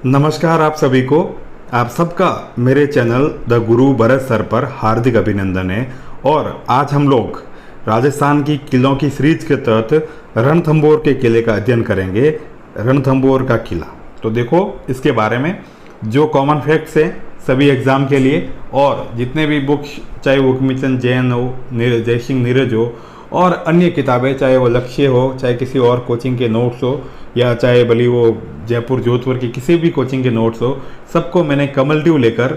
नमस्कार आप सभी को। आप सबका मेरे channel the Guru Bharat sir पर हार्दिक अभिनंदन है। और आज हम लोग राजस्थान की किलों की सीरीज के तहत रणथंभौर के किले का अध्ययन करेंगे। रणथंभौर का किला, तो देखो इसके बारे में जो कॉमन फैक्ट्स हैं सभी एग्ज़ाम के लिए, और जितने भी बुक्स, चाहे वो हुक्मीचंद जैन हो, जयसिंह नीरज हो, और अन्य किताबें, चाहे वो लक्ष्य हो, चाहे किसी और कोचिंग के नोट्स हो, या चाहे भली वो जयपुर जोधपुर की किसी भी कोचिंग के नोट्स हो, सबको मैंने कमल्टिव लेकर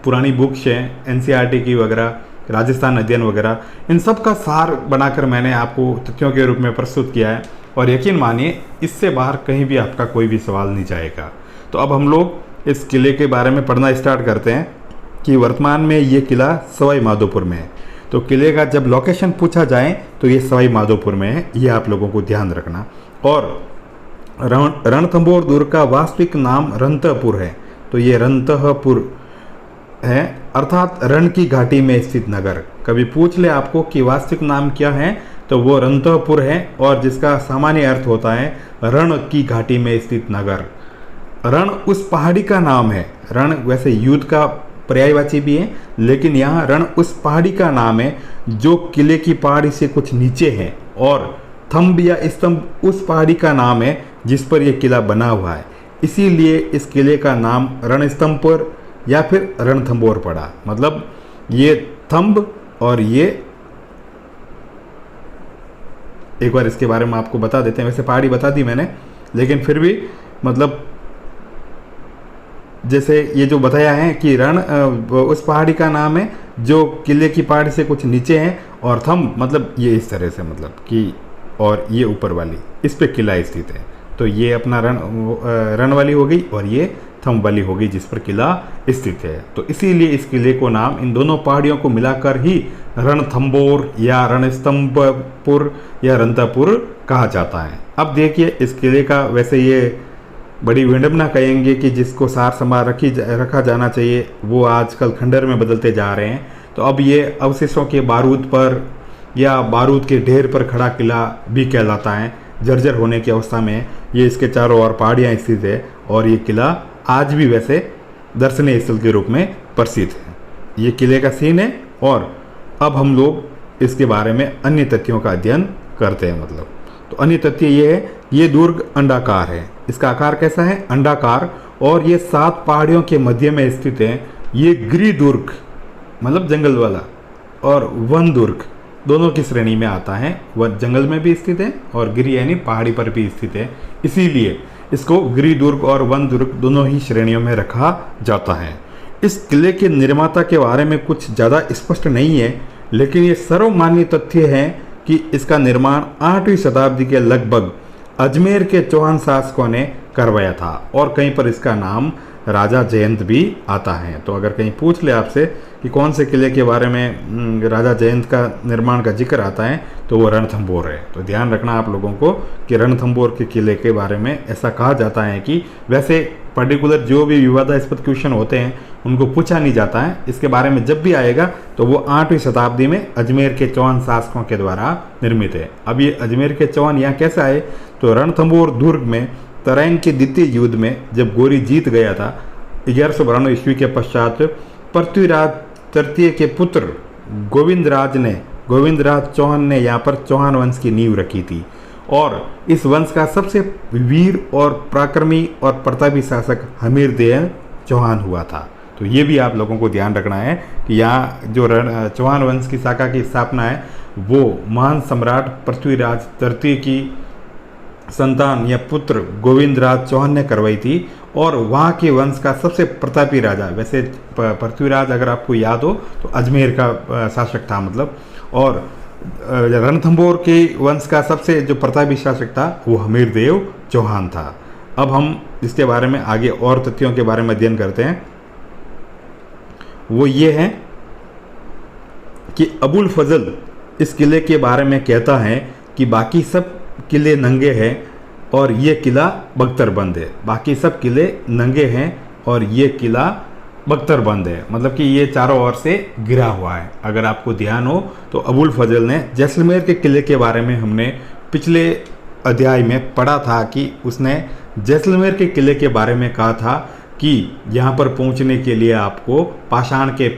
पुरानी बुक्स हैं एनसीईआरटी की वगैरह, राजस्थान अध्ययन वगैरह, इन सब का सार बनाकर मैंने आपको तथ्यों के रूप में प्रस्तुत किया है। और यकीन मानिए इससे बाहर कहीं भी आपका कोई भी सवाल नहीं जाएगा। तो अब हम लोग इस किले के बारे में पढ़ना स्टार्ट करते हैं कि वर्तमान में ये किला सवाई माधोपुर में है। तो किले का जब लोकेशन पूछा जाए तो ये सवाई माधोपुर में है, ये आप लोगों को ध्यान रखना। और रणथंभौर दुर्ग का वास्तविक नाम रणतपुर है। तो ये रणतपुर है, अर्थात रण की घाटी में स्थित नगर। कभी पूछ ले आपको कि वास्तविक नाम क्या है, तो वो रणतपुर है, और जिसका सामान्य अर्थ होता है रण की घाटी में स्थित नगर। रण उस पहाड़ी का नाम है। रण वैसे युद्ध का पर्यायवाची भी है, लेकिन यहाँ रण उस पहाड़ी का नाम है जो किले की पहाड़ी से कुछ नीचे है, और थंब या स्तंभ उस पहाड़ी का नाम है जिस पर यह किला बना हुआ है। इसीलिए इस किले का नाम रणस्तंभपुर या फिर रणथंभौर पड़ा। मतलब ये थंब और ये, एक बार इसके बारे में आपको बता देते हैं। वैसे पहाड़ी बता दी मैंने, लेकिन फिर भी मतलब जैसे ये जो बताया है कि रण उस पहाड़ी का नाम है जो किले की पहाड़ी से कुछ नीचे है, और थंब मतलब ये इस तरह से, मतलब कि, और ये ऊपर वाली, इस पे किला स्थित है। तो ये अपना रण वाली हो गई, और ये थंब वाली हो गई जिस पर किला स्थित है। तो इसीलिए इस किले को नाम इन दोनों पहाड़ियों को मिलाकर ही रणथंभौर या रणस्तंभपुर या रणतपुर कहा जाता है। अब देखिए इस किले का, वैसे ये बड़ी विडंबना कहेंगे कि जिसको सार संभाल रखा जाना चाहिए वो आजकल खंडर में बदलते जा रहे हैं। तो अब ये अवशेषों के बारूद पर या बारूद के ढेर पर खड़ा किला भी कहलाता है। जर्जर होने की अवस्था में ये इसके चारों ओर पहाड़ियाँ स्थित है, और ये किला आज भी वैसे दर्शनीय स्थल के रूप में प्रसिद्ध है। ये किले का सीन है। और अब हम लोग इसके बारे में अन्य तथ्यों का अध्ययन करते हैं। मतलब तो अन्य तथ्य ये है, ये दुर्ग अंडाकार है। इसका आकार कैसा है? अंडाकार, और ये 7 पहाड़ियों के मध्य में स्थित है। ये गिरि दुर्ग मतलब जंगल वाला, और वन दुर्ग दोनों की श्रेणी में आता है। वह जंगल में भी स्थित है और गिरि यानी पहाड़ी पर भी स्थित है, इसीलिए इसको गिरि दुर्ग और वन दुर्ग दोनों ही श्रेणियों में रखा जाता है। इस किले के निर्माता के बारे में कुछ ज़्यादा स्पष्ट नहीं है, लेकिन ये सर्वमान्य तथ्य है कि इसका निर्माण 8वीं शताब्दी के लगभग अजमेर के चौहान शासकों ने करवाया था, और कहीं पर इसका नाम राजा जयंत भी आता है। तो अगर कहीं पूछ ले आपसे कि कौन से किले के बारे में राजा जयंत का निर्माण का जिक्र आता है, तो वो रणथंभौर है। तो ध्यान रखना आप लोगों को कि रणथंभौर के किले के बारे में ऐसा कहा जाता है कि वैसे पर्टिकुलर जो भी विवादास्पद क्वेश्चन होते हैं उनको पूछा नहीं जाता है। इसके बारे में जब भी आएगा तो वो 8वीं शताब्दी में अजमेर के चौहान शासकों के द्वारा निर्मित है। अब ये अजमेर के चौहान यहाँ कैसे आए? तो रणथंभौर दुर्ग में तराइन के द्वितीय युद्ध में जब गोरी जीत गया था 1192 ईस्वी के पश्चात, पृथ्वीराज तृतीय के पुत्र गोविंदराज चौहान ने यहाँ पर चौहान वंश की नींव रखी थी, और इस वंश का सबसे वीर और पराक्रमी और प्रतापी शासक हमीरदेव चौहान हुआ था। तो ये भी आप लोगों को ध्यान रखना है कि यहाँ जो चौहान वंश की शाखा की स्थापना है वो महान सम्राट पृथ्वीराज तृतीय की संतान या पुत्र गोविंदराज चौहान ने करवाई थी, और वहाँ के वंश का सबसे प्रतापी राजा, वैसे पृथ्वीराज अगर आपको याद हो तो अजमेर का शासक था मतलब, और रणथंभौर के वंश का सबसे जो प्रतापी शासक था वो हमीरदेव चौहान था। अब हम इसके बारे में आगे और तथ्यों के बारे में अध्ययन करते हैं। वो ये है कि अबुल फजल इस किले के बारे में कहता है कि बाकी सब किले नंगे हैं और ये किला बख्तरबंद है। बाकी सब किले नंगे हैं और ये किला बख्तरबंद है, मतलब कि ये चारों ओर से घिरा हुआ है। अगर आपको ध्यान हो तो अबुल फजल ने जैसलमेर के किले के बारे में हमने पिछले अध्याय में पढ़ा था कि उसने जैसलमेर के किले के बारे में कहा था कि यहाँ पर पहुँचने के लिए आपको पाषाण के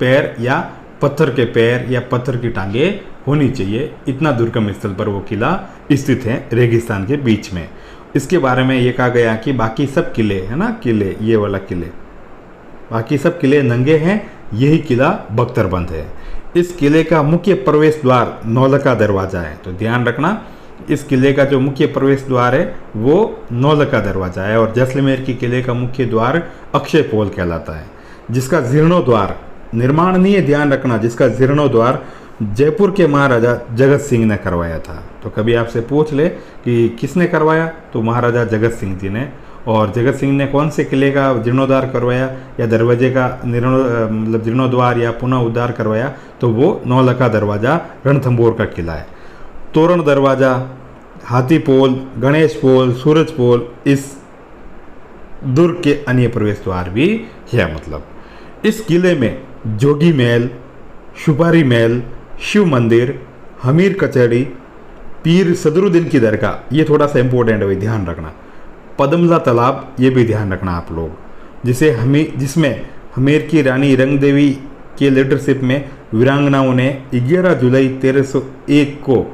पैर या पत्थर के पैर या पत्थर की टांगे होनी चाहिए। इतना दुर्गम स्थल पर वो किला स्थित है रेगिस्तान के बीच में। इसके बारे में ये कहा गया कि बाकी सब किले है ना, किले ये वाला किले, बाकी सब किले नंगे हैं, यही किला बख्तरबंद है। इस किले का मुख्य प्रवेश द्वार नौलखा दरवाज़ा है। तो ध्यान रखना, इस किले का जो मुख्य प्रवेश द्वार है वो नौलखा दरवाज़ा है और जैसलमेर के किले का मुख्य द्वार अक्षय पोल कहलाता है, जिसका जीर्णोद्वार, निर्माण नहीं है ध्यान रखना, जिसका जीर्णोद्वार जयपुर के महाराजा जगत सिंह ने करवाया था। तो कभी आपसे पूछ ले कि किसने करवाया, तो महाराजा जगत सिंह जी ने। और जगत सिंह ने कौन से किले का जीर्णोद्धार करवाया या दरवाजे का मतलब जीर्णोद्वार या पुनः उद्धार करवाया, तो वो नौलखा दरवाज़ा रणथंभौर का किला है। तोरण दरवाज़ा, हाथी पोल, गणेश पोल, सूरज पोल इस दुर्ग के अन्य प्रवेश द्वार भी है। मतलब इस किले में जोगी महल, सुपारी महल, शिव मंदिर, हमीर कचहरी, पीर सदरुद्दीन की दरगाह, ये थोड़ा सा इम्पोर्टेंट है, ध्यान रखना। पदमला तालाब, ये भी ध्यान रखना आप लोग, जिसमें हमीर की रानी रंग देवी के लीडरशिप में वीरांगनाओं ने 11 जुलाई 1301 को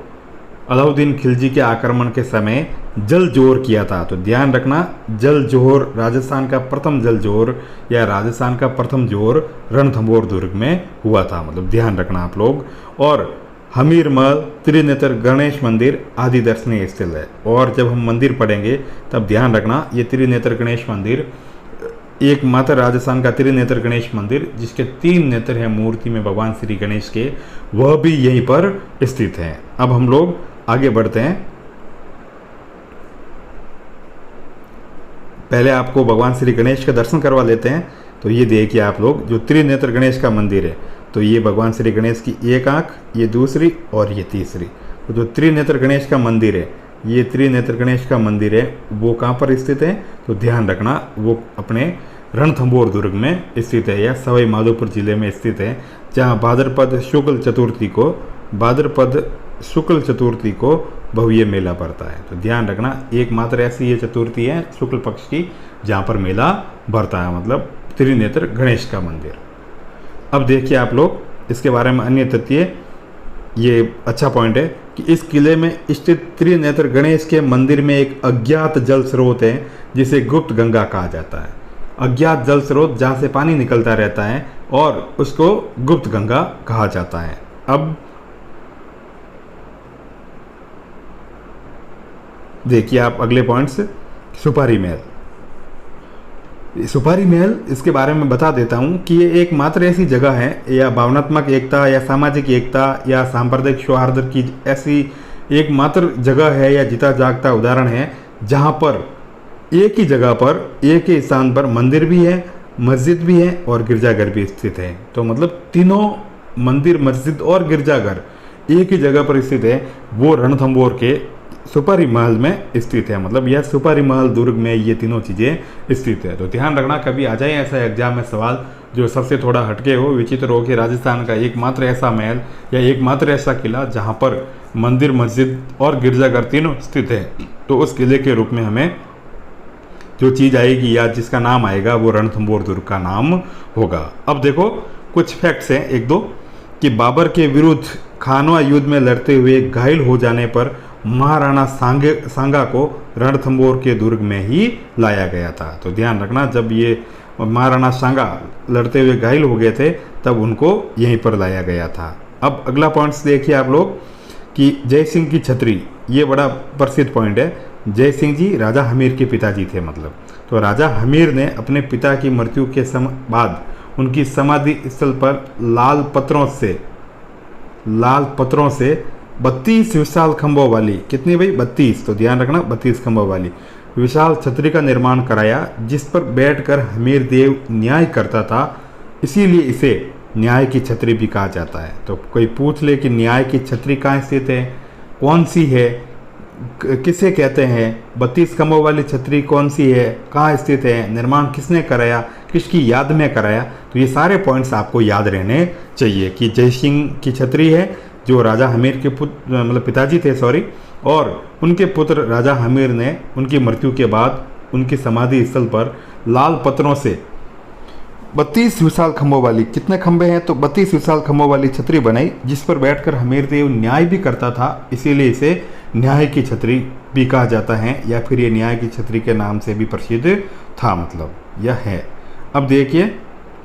अलाउद्दीन खिलजी के आक्रमण के समय जल जोहर किया था। तो ध्यान रखना, जल जोहर राजस्थान का प्रथम जल जोहर या राजस्थान का प्रथम जोहर रणथंभौर दुर्ग में हुआ था। मतलब ध्यान रखना आप लोग। और हमीर महल, त्रिनेत्र गणेश मंदिर आदि दर्शनीय स्थल है। और जब हम मंदिर पढ़ेंगे तब ध्यान रखना, ये त्रिनेत्र गणेश मंदिर एकमात्र राजस्थान का त्रिनेत्र गणेश मंदिर जिसके 3 नेत्र हैं मूर्ति में भगवान श्री गणेश के, वह भी यहीं पर स्थित है। अब हम लोग आगे बढ़ते हैं। पहले आपको भगवान श्री गणेश का दर्शन करवा लेते हैं। तो ये देखिए आप लोग, जो त्रिनेत्र गणेश का मंदिर है, तो ये भगवान श्री गणेश की एक आंख, ये दूसरी और ये तीसरी। तो जो त्रिनेत्र गणेश का मंदिर है, ये त्रिनेत्र गणेश का मंदिर है, वो कहाँ पर स्थित है, तो ध्यान रखना, वो अपने रणथंभौर दुर्ग में स्थित है या सवाई माधोपुर जिले में स्थित है, जहाँ भाद्रपद शुक्ल चतुर्थी को भव्य मेला पड़ता है। तो ध्यान रखना, एकमात्र ऐसी ये चतुर्थी है शुक्ल पक्ष की जहाँ पर मेला भरता है, मतलब त्रिनेत्र गणेश का मंदिर। अब देखिए आप लोग इसके बारे में अन्य तथ्य, ये अच्छा पॉइंट है कि इस किले में स्थित त्रिनेत्र गणेश के मंदिर में एक अज्ञात जल स्रोत है जिसे गुप्त गंगा कहा जाता है। अज्ञात जल स्रोत जहाँ से पानी निकलता रहता है और उसको गुप्त गंगा कहा जाता है। अब देखिए आप अगले पॉइंट्स, सुपारी महल। सुपारी महल, इसके बारे में बता देता हूँ कि ये एकमात्र ऐसी जगह है या भावनात्मक एकता या सामाजिक एकता या सांप्रदायिक सौहार्द की ऐसी एकमात्र जगह है या जीता जागता उदाहरण है जहाँ पर एक ही जगह पर एक ही स्थान पर मंदिर भी है, मस्जिद भी है और गिरजाघर भी स्थित है। तो मतलब तीनों मंदिर, मस्जिद और गिरजाघर एक ही जगह पर स्थित है, वो रणथंभौर के सुपारी महल में स्थित है। मतलब यह सुपारी महल दुर्ग में ये तीनों चीज़ें स्थित है। तो ध्यान रखना, कभी आ जाए ऐसा एग्जाम में सवाल जो सबसे थोड़ा हटके हो, विचित्र हो कि राजस्थान का एकमात्र ऐसा महल या एकमात्र ऐसा किला जहाँ पर मंदिर, मस्जिद और गिरजाघर तीनों स्थित है, तो उस किले के रूप में हमें जो चीज़ आएगी या जिसका नाम आएगा वो रणथंभौर दुर्ग का नाम होगा। अब देखो कुछ फैक्ट्स हैं एक दो, कि बाबर के विरुद्ध खानवा युद्ध में लड़ते हुए घायल हो जाने पर महाराणा सांगा को रणथंभौर के दुर्ग में ही लाया गया था। तो ध्यान रखना, जब ये महाराणा सांगा लड़ते हुए घायल हो गए थे तब उनको यहीं पर लाया गया था। अब अगला पॉइंट्स देखिए आप लोग कि जय सिंह की छतरी, ये बड़ा प्रसिद्ध पॉइंट है। जय सिंह जी राजा हमीर के पिताजी थे। मतलब तो राजा हमीर ने अपने पिता की मृत्यु के बाद उनकी समाधि स्थल पर लाल पत्थरों से 32 विशाल खंभों वाली, कितनी भाई 32, तो ध्यान रखना 32 खंभों वाली विशाल छतरी का निर्माण कराया, जिस पर बैठकर हमीर देव न्याय करता था, इसीलिए इसे न्याय की छतरी भी कहा जाता है। तो कोई पूछ ले कि न्याय की छतरी कहाँ स्थित है, कौन सी है, किसे कहते हैं, 32 खंभों वाली छतरी कौन सी है, कहाँ स्थित है, निर्माण किसने कराया, किसकी याद में कराया, तो ये सारे पॉइंट्स आपको याद रहने चाहिए कि जय सिंह की छतरी है, जो राजा हमीर के पुत्र मतलब पिताजी थे सॉरी, और उनके पुत्र राजा हमीर ने उनकी मृत्यु के बाद उनकी समाधि स्थल पर लाल पत्थरों से 32 विशाल खंभों वाली, कितने खंभे हैं तो 32 विशाल खंभों वाली छतरी बनाई, जिस पर बैठकर हमीर देव न्याय भी करता था, इसीलिए इसे न्याय की छतरी भी कहा जाता है, या फिर ये न्याय की छतरी के नाम से भी प्रसिद्ध था, मतलब यह है। अब देखिए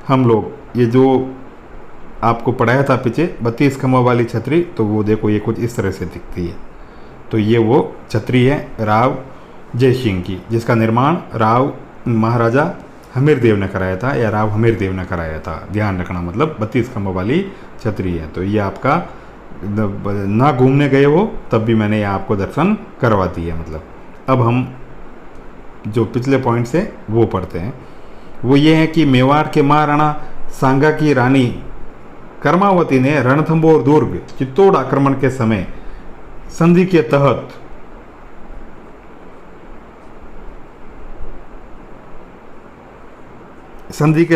हम लोग ये जो आपको पढ़ाया था पीछे 32 खंभों वाली छतरी, तो वो देखो ये कुछ इस तरह से दिखती है। तो ये वो छतरी है राव जय सिंह की, जिसका निर्माण राव महाराजा हमीर देव ने कराया था, या राव हमीर देव ने कराया था, ध्यान रखना, मतलब 32 खंभों वाली छतरी है। तो ये आपका ना घूमने गए हो तब भी मैंने ये आपको दर्शन करवा दी है। मतलब अब हम जो पिछले पॉइंट से वो पढ़ते हैं, वो ये है कि मेवाड़ के महाराणा सांगा की रानी कर्मावती ने रणथंभौर दुर्ग चित्तौड़ आक्रमण के समय संधि के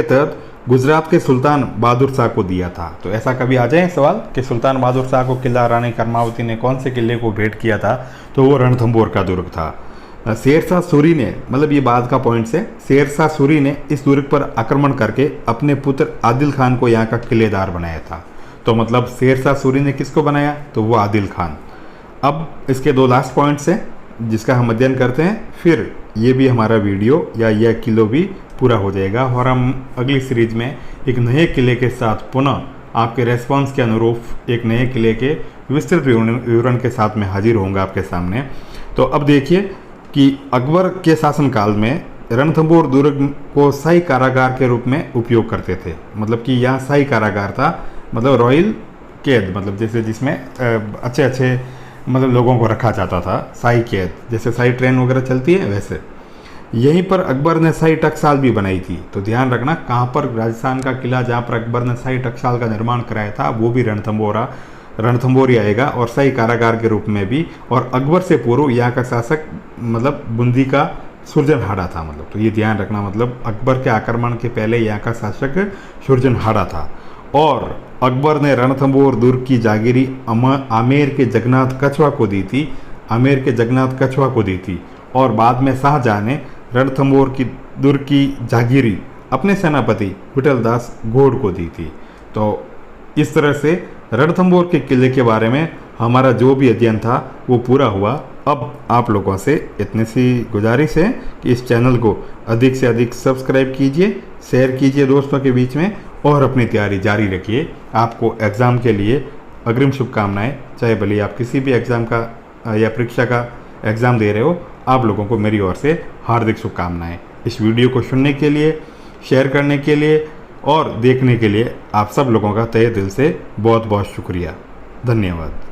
तहत गुजरात के सुल्तान बहादुर शाह को दिया था। तो ऐसा कभी आ जाए सवाल कि सुल्तान बहादुर शाह को किला रानी कर्मावती ने कौन से किले को भेंट किया था, तो वो रणथंभौर का दुर्ग था। शेरशाह सूरी ने, मतलब ये बाद का पॉइंट से, शेरशाह सूरी ने इस दुर्ग पर आक्रमण करके अपने पुत्र आदिल खान को यहाँ का किलेदार बनाया था। तो मतलब शेरशाह सूरी ने किसको बनाया, तो वो आदिल खान। अब इसके दो लास्ट पॉइंट्स हैं जिसका हम अध्ययन करते हैं, फिर ये भी हमारा वीडियो या यह किलो भी पूरा हो जाएगा, और हम अगली सीरीज में एक नए किले के साथ पुनः आपके रेस्पॉन्स के अनुरूप एक नए किले के विस्तृत विवरण के साथ में हाजिर होऊंगा आपके सामने। तो अब देखिए कि अकबर के शासनकाल में रणथंभौर दुर्ग को शाही कारागार के रूप में उपयोग करते थे। मतलब कि यहाँ शाही कारागार था, मतलब रॉयल कैद, मतलब जैसे जिसमें अच्छे अच्छे मतलब लोगों को रखा जाता था, शाही कैद, जैसे शाही ट्रेन वगैरह चलती है वैसे। यहीं पर अकबर ने शाही टकसाल भी बनाई थी। तो ध्यान रखना, कहाँ पर राजस्थान का किला जहाँ पर अकबर ने शाही टकसाल का निर्माण कराया था वो भी रणथंभौर ही आएगा, और शाही कारागार के रूप में भी। और अकबर से पूर्व यहाँ का शासक मतलब बूंदी का सुरजनहाड़ा था। मतलब तो ये ध्यान रखना, मतलब अकबर के आक्रमण के पहले यहाँ का शासक सुरजनहाड़ा था। और अकबर ने रणथंभौर दुर्ग की जागीरी आमेर के जगन्नाथ कछवा को दी थी, आमेर के जगन्नाथ कछवा को दी थी। और बाद में शाहजहां ने रणथंभौर की दुर्ग की जागीरी अपने सेनापति विठलदास घोड़ को दी थी। तो इस तरह से रणथंभौर के किले के बारे में हमारा जो भी अध्ययन था वो पूरा हुआ। अब आप लोगों से इतनी सी गुजारिश है कि इस चैनल को अधिक से अधिक सब्सक्राइब कीजिए, शेयर कीजिए दोस्तों के बीच में, और अपनी तैयारी जारी रखिए। आपको एग्ज़ाम के लिए अग्रिम शुभकामनाएं। चाहे भले आप किसी भी एग्ज़ाम का या परीक्षा का एग्ज़ाम दे रहे हो, आप लोगों को मेरी ओर से हार्दिक शुभकामनाएं। इस वीडियो को सुनने के लिए, शेयर करने के लिए और देखने के लिए आप सब लोगों का तहे दिल से बहुत बहुत शुक्रिया। धन्यवाद।